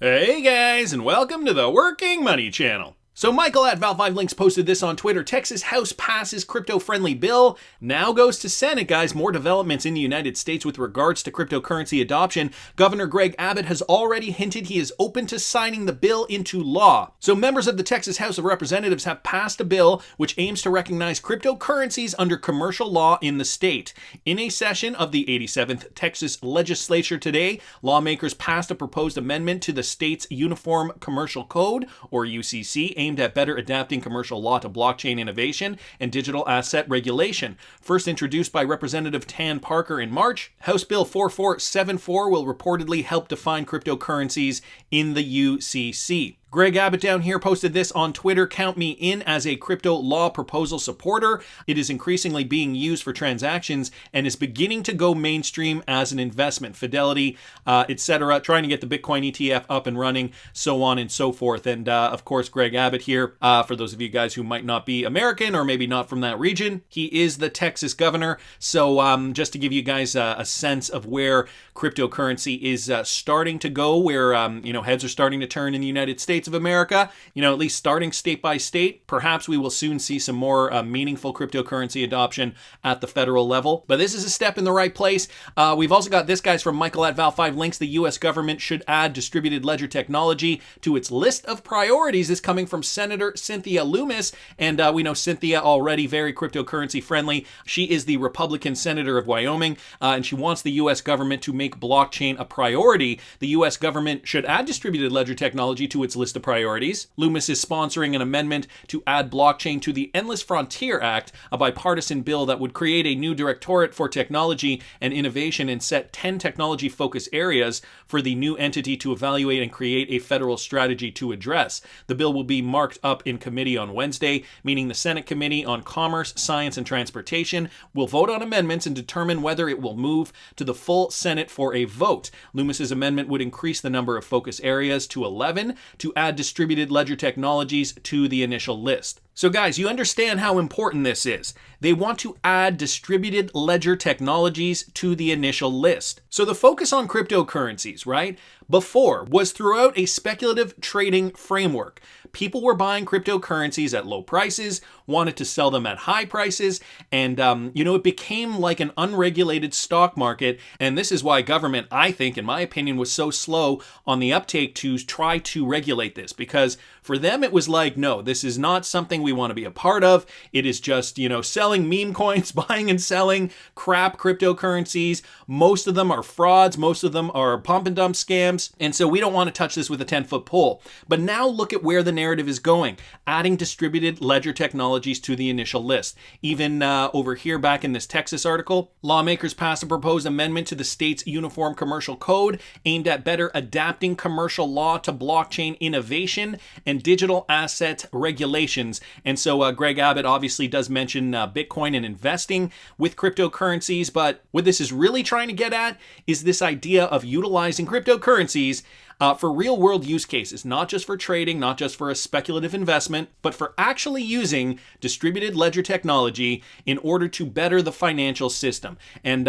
Hey guys, and welcome to the Working Money Channel. So Michael at Val5Links posted this on Twitter. Texas House passes crypto-friendly bill. Now goes to Senate, guys. More developments in the United States with regards to cryptocurrency adoption. Governor Greg Abbott has already hinted he is open to signing the bill into law. So members of the Texas House of Representatives have passed a bill which aims to recognize cryptocurrencies under commercial law in the state. In a session of the 87th Texas Legislature today, lawmakers passed a proposed amendment to the state's Uniform Commercial Code, or UCC, aimed at better adapting commercial law to blockchain innovation and digital asset regulation. First introduced by Representative Tan Parker in March, House Bill 4474 will reportedly help define cryptocurrencies in the UCC. Greg Abbott down here posted this on Twitter. Count me in as a crypto law proposal supporter. It is increasingly being used for transactions and is beginning to go mainstream as an investment. Fidelity, etc., trying to get the Bitcoin ETF up and running, so on and so forth. And of course, Greg Abbott here, for those of you guys who might not be American or maybe not from that region, he is the Texas governor. So just to give you guys a sense of where cryptocurrency is starting to go, where heads are starting to turn in the United States of America, at least starting state by state. Perhaps we will soon see some more meaningful cryptocurrency adoption at the federal level. But this is a step in the right place. We've also got this, guys, from Michael at Val5Links. The U.S. government should add distributed ledger technology to its list of priorities. This coming from Senator Cynthia Lummis. And we know Cynthia already very cryptocurrency friendly. She is the Republican senator of Wyoming, and she wants the U.S. government to make blockchain a priority. The U.S. government should add distributed ledger technology to its list of priorities. Lummis is sponsoring an amendment to add blockchain to the Endless Frontier Act, a bipartisan bill that would create a new directorate for technology and innovation and set 10 technology focus areas for the new entity to evaluate and create a federal strategy to address. The bill will be marked up in committee on Wednesday, meaning the Senate Committee on Commerce, Science, and Transportation will vote on amendments and determine whether it will move to the full Senate for a vote. Lummis's amendment would increase the number of focus areas to 11 to add distributed ledger technologies to the initial list. So guys, you understand how important this is. They want to add distributed ledger technologies to the initial list. So the focus on cryptocurrencies, right, before was throughout a speculative trading framework. People were buying cryptocurrencies at low prices, wanted to sell them at high prices, and it became like an unregulated stock market. And this is why government, I think, in my opinion, was so slow on the uptake to try to regulate this, because for them it was like, no, this is not something we want to be a part of. It is just, selling meme coins, buying and selling crap cryptocurrencies. Most of them are frauds. Most of them are pump and dump scams. And so we don't want to touch this with a 10-foot pole. But now look at where the narrative is going, adding distributed ledger technologies to the initial list. Even over here back in this Texas article, lawmakers passed a proposed amendment to the state's Uniform Commercial Code aimed at better adapting commercial law to blockchain innovation and digital asset regulations. And so Greg Abbott obviously does mention Bitcoin and investing with cryptocurrencies, but what this is really trying to get at is this idea of utilizing cryptocurrencies for real-world use cases, not just for trading, not just for a speculative investment, but for actually using distributed ledger technology in order to better the financial system. And,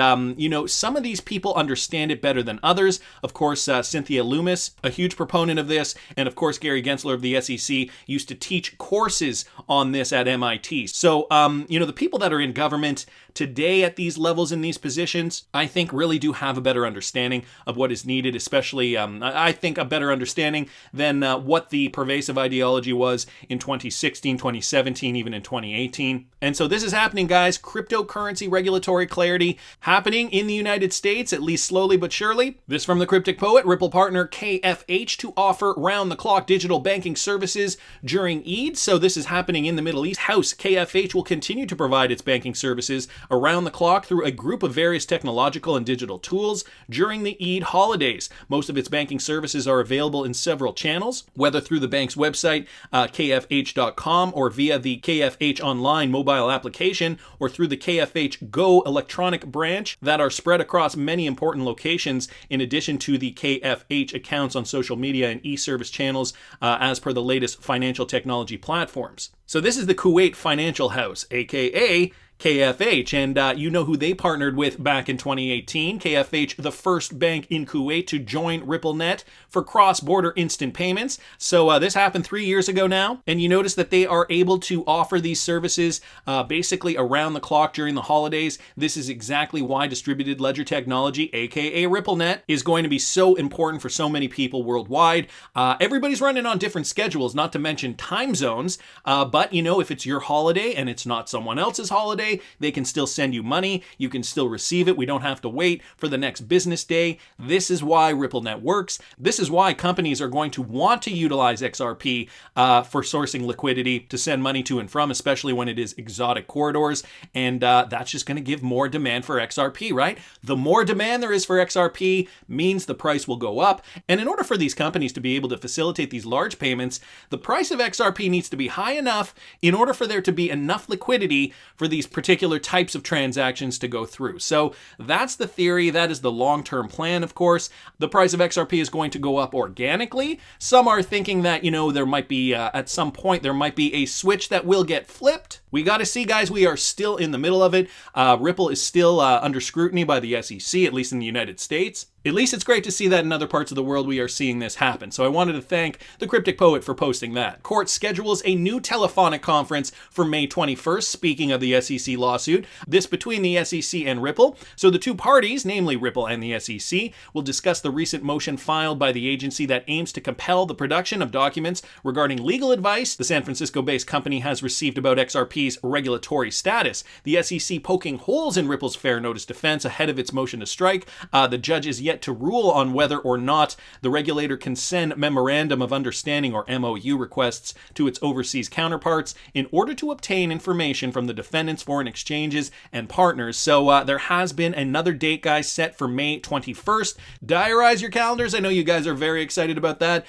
some of these people understand it better than others. Of course, Cynthia Lummis, a huge proponent of this, and of course, Gary Gensler of the SEC used to teach courses on this at MIT. So, the people that are in government today at these levels in these positions, I think really do have a better understanding of what is needed, especially, I think, a better understanding than what the pervasive ideology was in 2016, 2017, even in 2018. And so this is happening, guys. Cryptocurrency regulatory clarity happening in the United States, at least slowly but surely. This from the Cryptic Poet, Ripple partner KFH to offer round-the-clock digital banking services during Eid. So this is happening in the Middle East. House KFH will continue to provide its banking services around the clock through a group of various technological and digital tools during the Eid holidays. Most of its banking services are available in several channels, whether through the bank's website, kfh.com, or via the KFH Online mobile application, or through the KFH Go electronic branch that are spread across many important locations, in addition to the KFH accounts on social media and e-service channels as per the latest financial technology platforms. So this is the Kuwait Financial House, aka KFH, and you know who they partnered with back in 2018. KFH, the first bank in Kuwait to join RippleNet for cross-border instant payments. So this happened 3 years ago now, and you notice that they are able to offer these services basically around the clock during the holidays. This is exactly why distributed ledger technology, aka RippleNet, is going to be so important for so many people worldwide. Everybody's running on different schedules, not to mention time zones, but you know, if it's your holiday and it's not someone else's holiday, they can still send you money. You can still receive it. We don't have to wait for the next business day. This is why RippleNet works. This is why companies are going to want to utilize XRP for sourcing liquidity to send money to and from, especially when it is exotic corridors. And that's just going to give more demand for XRP, right? The more demand there is for XRP means the price will go up. And in order for these companies to be able to facilitate these large payments, the price of XRP needs to be high enough in order for there to be enough liquidity for these particular types of transactions to go through. So that's the theory. That is the long-term plan, of course. The price of XRP is going to go up organically. Some are thinking that, you know, there might be, at some point, there might be a switch that will get flipped. We got to see, guys, we are still in the middle of it. Ripple is still under scrutiny by the SEC, at least in the United States. At least it's great to see that in other parts of the world we are seeing this happen. So I wanted to thank the Cryptic Poet for posting that. Court schedules a new telephonic conference for May 21st, speaking of the SEC lawsuit, this between the SEC and Ripple. So the two parties, namely Ripple and the SEC, will discuss the recent motion filed by the agency that aims to compel the production of documents regarding legal advice the San Francisco-based company has received about XRP's regulatory status. The SEC poking holes in Ripple's fair notice defense ahead of its motion to strike. The judge is yet to rule on whether or not the regulator can send Memorandum of Understanding or MOU requests to its overseas counterparts in order to obtain information from the defendant's foreign exchanges and partners. So there has been another date, guys, set for May 21st. Diarize your calendars. I know you guys are very excited about that.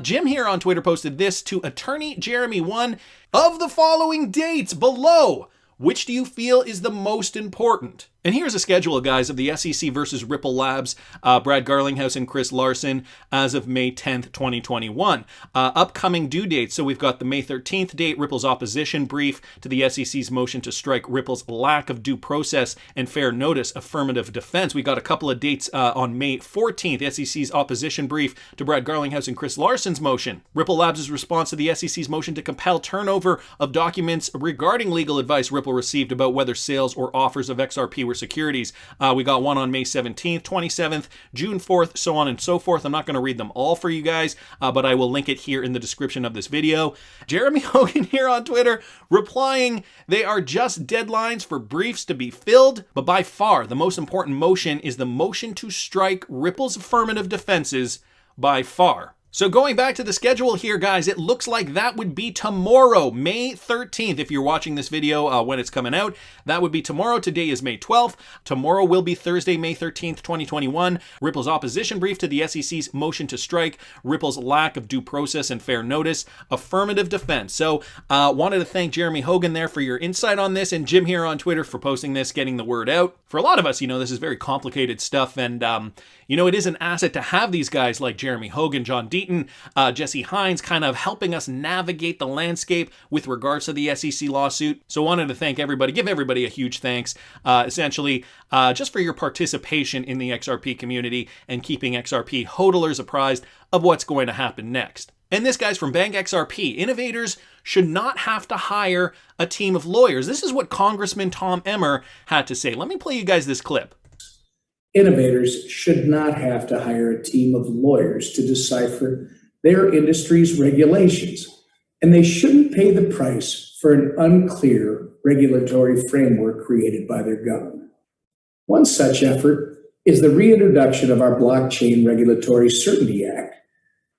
Jim here on Twitter posted this to attorney Jeremy 1. Of the following dates below, which do you feel is the most important? And here's a schedule, guys, of the SEC versus Ripple Labs, Brad Garlinghouse and Chris Larson, as of May 10th, 2021. Upcoming due dates. So we've got the May 13th date, Ripple's opposition brief to the SEC's motion to strike Ripple's lack of due process and fair notice affirmative defense. We got a couple of dates on May 14th, SEC's opposition brief to Brad Garlinghouse and Chris Larson's motion. Ripple Labs' response to the SEC's motion to compel turnover of documents regarding legal advice Ripple received about whether sales or offers of XRP securities. We got one on May 17th, 27th, June 4th, so on and so forth. I'm not going to read them all for you guys, but I will link it here in the description of this video. Jeremy Hogan here on Twitter replying, they are just deadlines for briefs to be filled, but by far the most important motion is the motion to strike Ripple's affirmative defenses by far. So going back to the schedule here, guys, it looks like that would be tomorrow, May 13th. If you're watching this video when it's coming out, that would be tomorrow. Today is May 12th. Tomorrow will be Thursday, May 13th, 2021. Ripple's opposition brief to the SEC's motion to strike Ripple's lack of due process and fair notice affirmative defense. So wanted to thank Jeremy Hogan there for your insight on this, and Jim here on Twitter for posting this, getting the word out. For a lot of us, you know, this is very complicated stuff, and you know, it is an asset to have these guys like Jeremy Hogan, John Deaton, Jesse Hines kind of helping us navigate the landscape with regards to the SEC lawsuit. So wanted to thank everybody, give everybody a huge thanks, essentially just for your participation in the XRP community and keeping XRP hodlers apprised of what's going to happen next. And this guy's from Bank XRP. Innovators should not have to hire a team of lawyers. This is what Congressman Tom Emmer had to say. Let me play you guys this clip. Innovators should not have to hire a team of lawyers to decipher their industry's regulations, and they shouldn't pay the price for an unclear regulatory framework created by their government. One such effort is the reintroduction of our Blockchain Regulatory Certainty Act.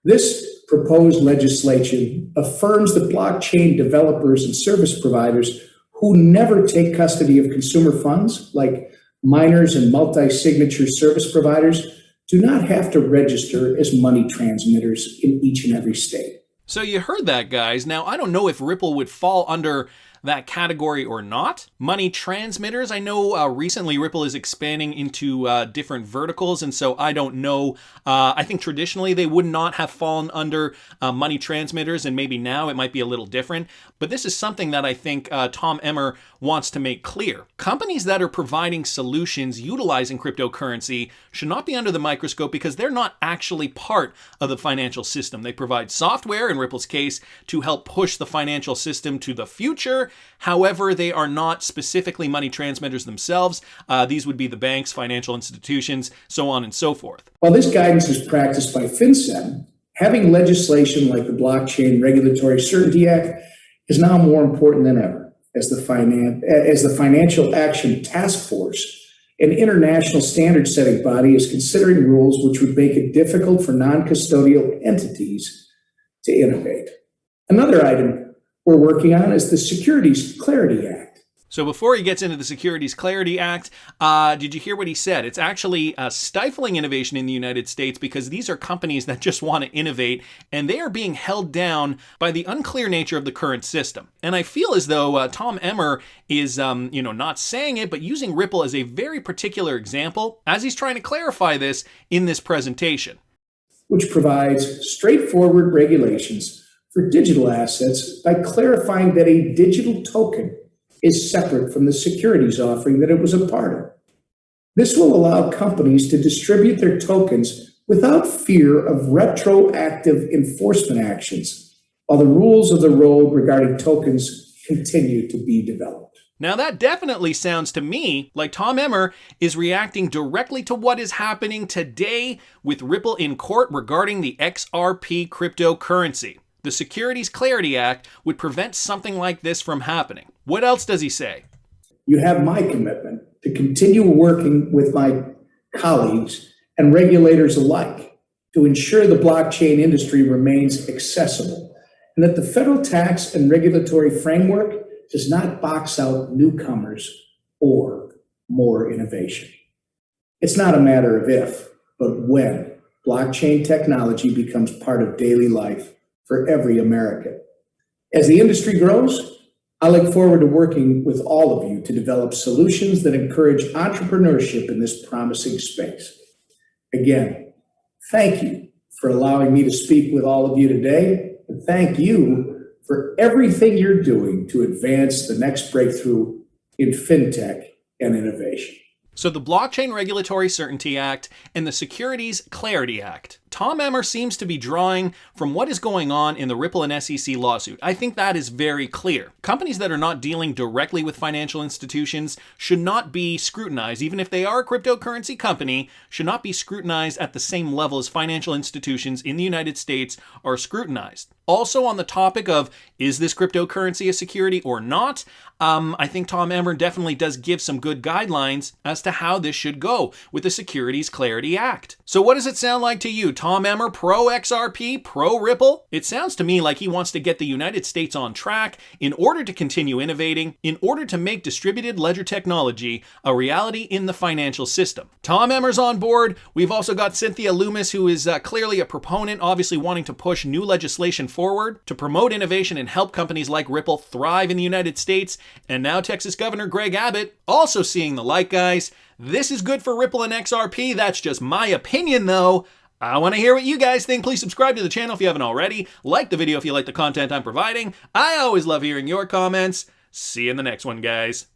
This proposed legislation affirms that blockchain developers and service providers who never take custody of consumer funds, like miners and multi-signature service providers, do not have to register as money transmitters in each and every state. So you heard that, guys. Now, I don't know if Ripple would fall under that category or not. Money transmitters, I know recently Ripple is expanding into different verticals, and so I don't know. I think traditionally they would not have fallen under money transmitters, and maybe now it might be a little different. But this is something that I think Tom Emmer wants to make clear. Companies that are providing solutions utilizing cryptocurrency should not be under the microscope because they're not actually part of the financial system. They provide software, in Ripple's case, to help push the financial system to the future. However, they are not specifically money transmitters themselves. These would be the banks, financial institutions, so on and so forth. While this guidance is practiced by FinCEN, having legislation like the Blockchain Regulatory Certainty Act is now more important than ever, as the Financial Action Task Force, an international standard-setting body, is considering rules which would make it difficult for non-custodial entities to innovate. Another item we're working on is the Securities Clarity Act. So before he gets into the Securities Clarity Act, did you hear what he said? It's actually stifling innovation in the United States because these are companies that just want to innovate, and they are being held down by the unclear nature of the current system. And I feel as though Tom Emmer is, not saying it, but using Ripple as a very particular example as he's trying to clarify this in this presentation. Which provides straightforward regulations for digital assets by clarifying that a digital token is separate from the securities offering that it was a part of. This will allow companies to distribute their tokens without fear of retroactive enforcement actions, while the rules of the road regarding tokens continue to be developed. Now that definitely sounds to me like Tom Emmer is reacting directly to what is happening today with Ripple in court regarding the XRP cryptocurrency. The Securities Clarity Act would prevent something like this from happening. What else does he say? You have my commitment to continue working with my colleagues and regulators alike to ensure the blockchain industry remains accessible and that the federal tax and regulatory framework does not box out newcomers or more innovation. It's not a matter of if, but when blockchain technology becomes part of daily life for every American. As the industry grows, I look forward to working with all of you to develop solutions that encourage entrepreneurship in this promising space. Again, thank you for allowing me to speak with all of you today, and thank you for everything you're doing to advance the next breakthrough in fintech and innovation. So the Blockchain Regulatory Certainty Act and the Securities Clarity Act. Tom Emmer seems to be drawing from what is going on in the Ripple and SEC lawsuit. I think that is very clear. Companies that are not dealing directly with financial institutions should not be scrutinized, even if they are a cryptocurrency company, should not be scrutinized at the same level as financial institutions in the United States are scrutinized. Also on the topic of, is this cryptocurrency a security or not? I think Tom Emmer definitely does give some good guidelines as to how this should go with the Securities Clarity Act. So what does it sound like to you? Tom Emmer, pro XRP, pro Ripple? It sounds to me like he wants to get the United States on track in order to continue innovating, in order to make distributed ledger technology a reality in the financial system. Tom Emmer's on board. We've also got Cynthia Loomis, who is clearly a proponent, obviously wanting to push new legislation forward to promote innovation and help companies like Ripple thrive in the United States. And now Texas Governor Greg Abbott also seeing the light, guys. This is good for Ripple and XRP. That's just my opinion, though. I want to hear what you guys think. Please subscribe to the channel if you haven't already. Like the video if you like the content I'm providing. I always love hearing your comments. See you in the next one, guys.